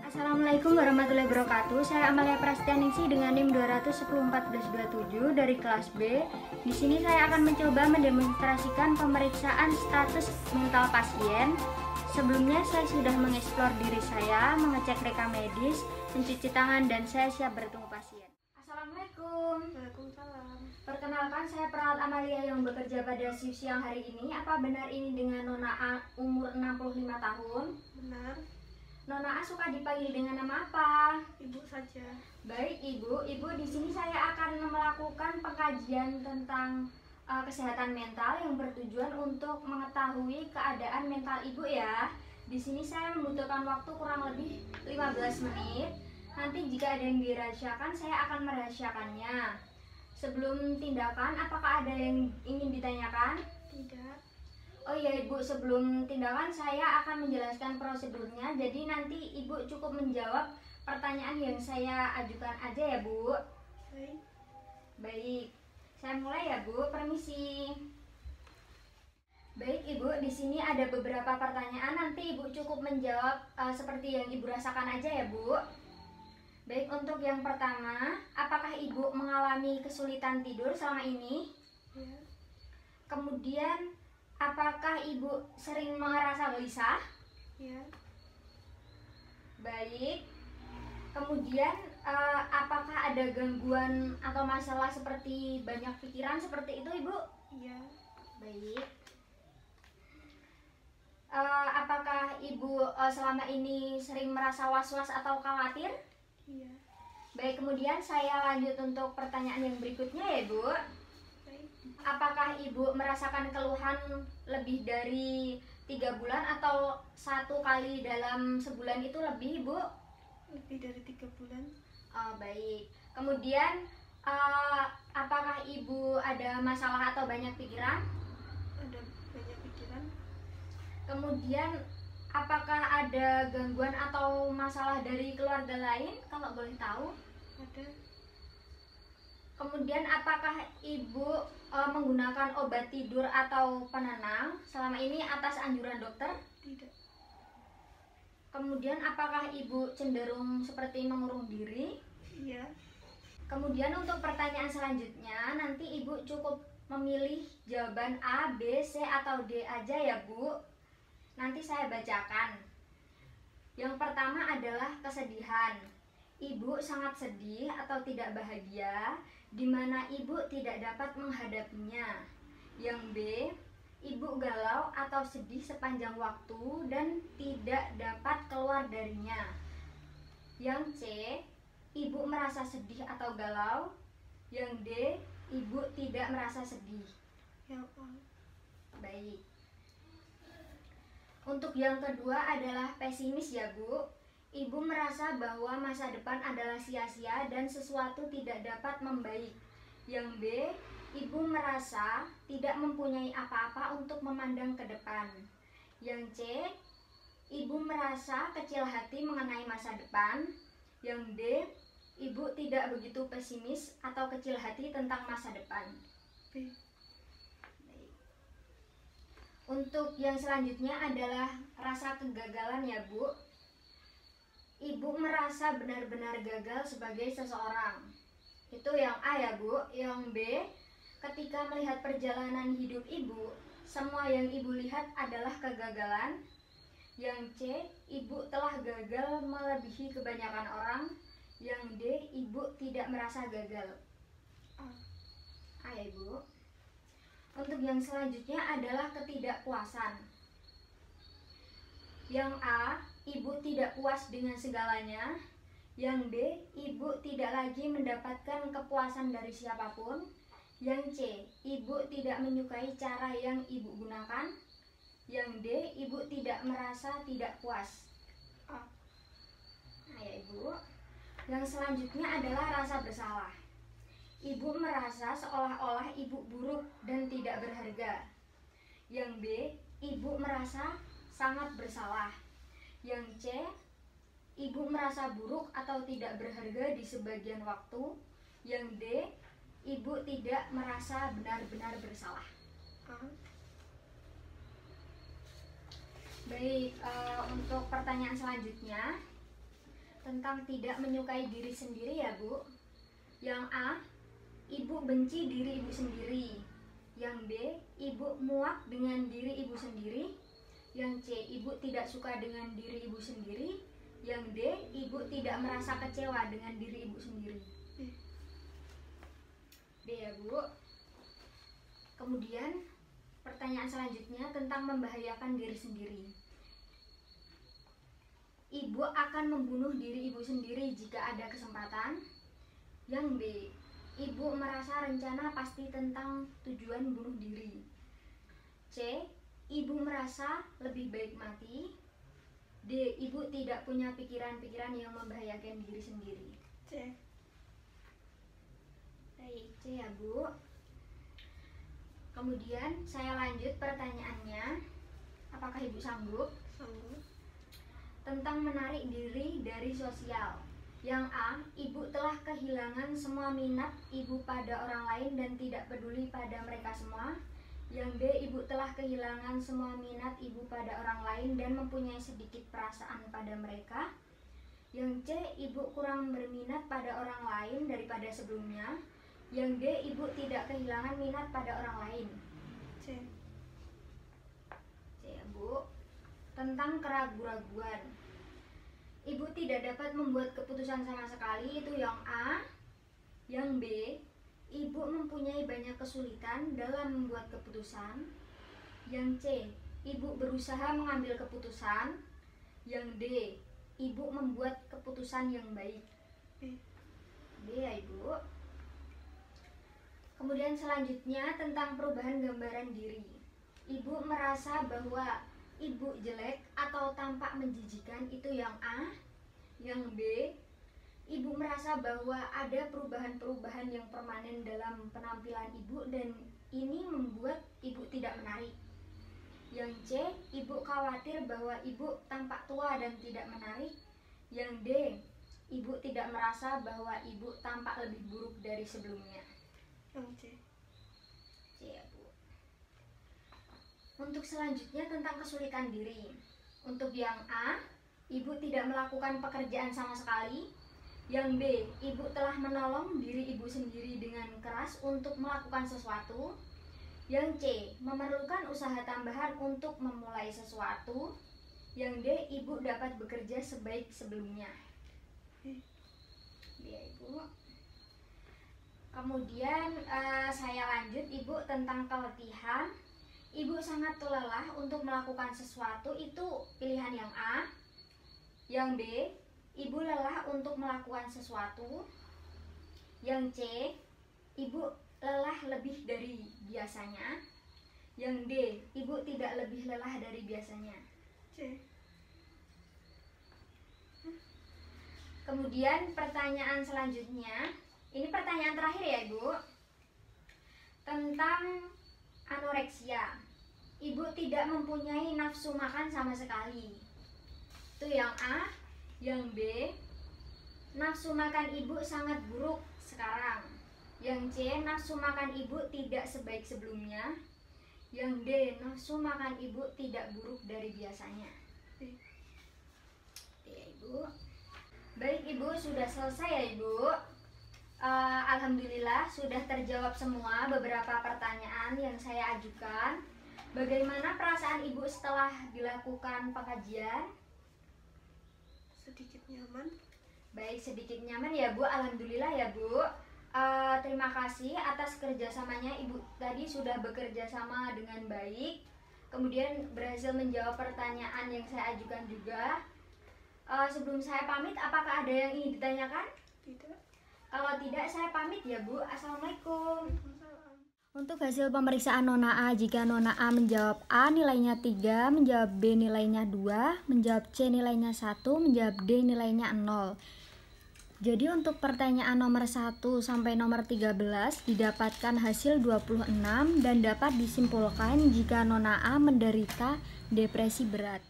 Assalamualaikum warahmatullahi wabarakatuh. Saya Amalia Prasetyaningsih dengan NIM 2101427 dari kelas B. Di sini saya akan mencoba mendemonstrasikan pemeriksaan status mental pasien. Sebelumnya saya sudah mengeksplor diri saya, mengecek rekam medis, mencuci tangan, dan saya siap bertemu pasien. Assalamualaikum. Waalaikumsalam. Perkenalkan, saya perawat Amalia yang bekerja pada shift siang hari ini. Apa benar ini dengan Nona A, umur 65 tahun? Benar. Nona A suka dipanggil dengan nama apa? Ibu saja. Baik Ibu, di sini saya akan melakukan pengkajian tentang kesehatan mental yang bertujuan untuk mengetahui keadaan mental Ibu ya. Di sini saya membutuhkan waktu kurang lebih 15 menit. Nanti jika ada yang dirahasiakan, saya akan merahasiakannya. Sebelum tindakan, apakah ada yang ingin ditanyakan? Tidak. Oh iya Ibu, sebelum tindakan saya akan menjelaskan prosedurnya. Jadi nanti Ibu cukup menjawab pertanyaan yang saya ajukan aja ya Bu. Baik. Baik, saya mulai ya Bu, permisi. Baik Ibu, di sini ada beberapa pertanyaan. Nanti Ibu cukup menjawab seperti yang Ibu rasakan aja ya Bu. Baik, untuk yang pertama, apakah Ibu mengalami kesulitan tidur selama ini? Ya. Kemudian, apakah Ibu sering merasa gelisah? Ya. Baik. Kemudian, apakah ada gangguan atau masalah seperti banyak pikiran seperti itu, Ibu? Iya. Baik. Apakah Ibu selama ini sering merasa was-was atau khawatir? Iya. Baik, kemudian saya lanjut untuk pertanyaan yang berikutnya ya, Bu. Baik. Apakah Ibu merasakan keluhan lebih dari 3 bulan atau 1 kali dalam sebulan itu lebih, Bu? Lebih dari 3 bulan. Baik. Kemudian apakah Ibu ada masalah atau banyak pikiran? Ada banyak pikiran. Kemudian apakah ada gangguan atau masalah dari keluarga lain kalau boleh tahu? Ada. Kemudian apakah Ibu menggunakan obat tidur atau penenang selama ini atas anjuran dokter? Tidak. Kemudian apakah Ibu cenderung seperti mengurung diri? Iya. Kemudian untuk pertanyaan selanjutnya, nanti Ibu cukup memilih jawaban A, B, C, atau D aja ya Bu. Nanti saya bacakan. Yang pertama adalah kesedihan. Ibu sangat sedih atau tidak bahagia, di mana Ibu tidak dapat menghadapinya. Yang B, Ibu galau atau sedih sepanjang waktu dan tidak dapat keluar darinya. Yang C, Ibu merasa sedih atau galau. Yang D, Ibu tidak merasa sedih. Ya Allah. Baik. Untuk yang kedua adalah pesimis ya Bu. Ibu merasa bahwa masa depan adalah sia-sia dan sesuatu tidak dapat membaik. Yang B, Ibu merasa tidak mempunyai apa-apa untuk memandang ke depan. Yang C, Ibu merasa kecil hati mengenai masa depan. Yang D, Ibu tidak begitu pesimis atau kecil hati tentang masa depan. B. Untuk yang selanjutnya adalah rasa kegagalan ya Bu. Ibu merasa benar-benar gagal sebagai seseorang. Itu yang A ya Bu. Yang B, ketika melihat perjalanan hidup Ibu, semua yang Ibu lihat adalah kegagalan. Yang C, Ibu telah gagal melebihi kebanyakan orang. Yang D, Ibu tidak merasa gagal. A ya Ibu. Untuk yang selanjutnya adalah ketidakpuasan. Yang A, Ibu tidak puas dengan segalanya. Yang B, Ibu tidak lagi mendapatkan kepuasan dari siapapun. Yang C, Ibu tidak menyukai cara yang Ibu gunakan. Yang D, Ibu tidak merasa tidak puas. Nah ya Ibu. Yang selanjutnya adalah rasa bersalah. Ibu merasa seolah-olah Ibu buruk dan tidak berharga. Yang B, Ibu merasa sangat bersalah. Yang C, Ibu merasa buruk atau tidak berharga di sebagian waktu. Yang D, Ibu tidak merasa benar-benar bersalah. Baik, untuk pertanyaan selanjutnya tentang tidak menyukai diri sendiri ya Bu. Yang A, ibu benci diri ibu sendiri. Yang B, ibu muak dengan diri ibu sendiri. Yang C, ibu tidak suka dengan diri ibu sendiri. Yang D, ibu tidak merasa kecewa dengan diri ibu sendiri. B ya Bu. Kemudian pertanyaan selanjutnya tentang membahayakan diri sendiri. Ibu akan membunuh diri ibu sendiri jika ada kesempatan. Yang B, ibu merasa rencana pasti tentang tujuan bunuh diri. C, ibu merasa lebih baik mati. D, ibu tidak punya pikiran-pikiran yang membahayakan diri sendiri. C. Baik, C ya Bu. Kemudian saya lanjut pertanyaannya. Apakah ibu sanggup? Sanggup. Tentang menarik diri dari sosial. Yang A, ibu telah kehilangan semua minat ibu pada orang lain dan tidak peduli pada mereka semua. Yang B, ibu telah kehilangan semua minat ibu pada orang lain dan mempunyai sedikit perasaan pada mereka. Yang C, ibu kurang berminat pada orang lain daripada sebelumnya. Yang D, ibu tidak kehilangan minat pada orang lain. C. C ya Bu. Tentang keraguan-raguan. Ibu tidak dapat membuat keputusan sama sekali, itu yang A. Yang B, ibu mempunyai banyak kesulitan dalam membuat keputusan. Yang C, ibu berusaha mengambil keputusan. Yang D, ibu membuat keputusan yang baik. B. B ya Ibu. Kemudian selanjutnya tentang perubahan gambaran diri. Ibu merasa bahwa ibu jelek atau tampak menjijikan, itu yang A. Yang B, ibu merasa bahwa ada perubahan-perubahan yang permanen dalam penampilan ibu dan ini membuat ibu tidak menarik. Yang C, ibu khawatir bahwa ibu tampak tua dan tidak menarik. Yang D, ibu tidak merasa bahwa ibu tampak lebih buruk dari sebelumnya. Yang C. C ya Bu. Untuk selanjutnya tentang kesulitan diri. Untuk yang A, ibu tidak melakukan pekerjaan sama sekali. Yang B, ibu telah menolong diri ibu sendiri dengan keras untuk melakukan sesuatu. Yang C, memerlukan usaha tambahan untuk memulai sesuatu. Yang D, ibu dapat bekerja sebaik sebelumnya. B. B ya Ibu. Kemudian saya lanjut Ibu tentang keletihan. Ibu sangat lelah untuk melakukan sesuatu, itu pilihan yang A. Yang B, ibu lelah untuk melakukan sesuatu. Yang C, ibu lelah lebih dari biasanya. Yang D, ibu tidak lebih lelah dari biasanya. C. Kemudian pertanyaan selanjutnya, ini pertanyaan terakhir ya Ibu, tentang anoreksia. Ibu tidak mempunyai nafsu makan sama sekali. Itu yang A. Yang B, nafsu makan ibu sangat buruk sekarang. Yang C, nafsu makan ibu tidak sebaik sebelumnya. Yang D, nafsu makan ibu tidak buruk dari biasanya. B. Ya Ibu. Baik Ibu, sudah selesai ya Ibu. Alhamdulillah sudah terjawab semua beberapa pertanyaan yang saya ajukan. Bagaimana perasaan Ibu setelah dilakukan pengajian? Sedikit nyaman. Baik, sedikit nyaman ya Bu. Alhamdulillah ya Bu. Terima kasih atas kerjasamanya. Ibu tadi sudah bekerja sama dengan baik. Kemudian berhasil menjawab pertanyaan yang saya ajukan juga. Sebelum saya pamit, apakah ada yang ingin ditanyakan? Tidak. Kalau tidak, saya pamit ya Bu. Assalamualaikum. Waalaikumsalam. Untuk hasil pemeriksaan Nona A, jika Nona A menjawab A nilainya 3, menjawab B nilainya 2, menjawab C nilainya 1, menjawab D nilainya 0. Jadi untuk pertanyaan nomor 1 sampai nomor 13 didapatkan hasil 26 dan dapat disimpulkan jika Nona A menderita depresi berat.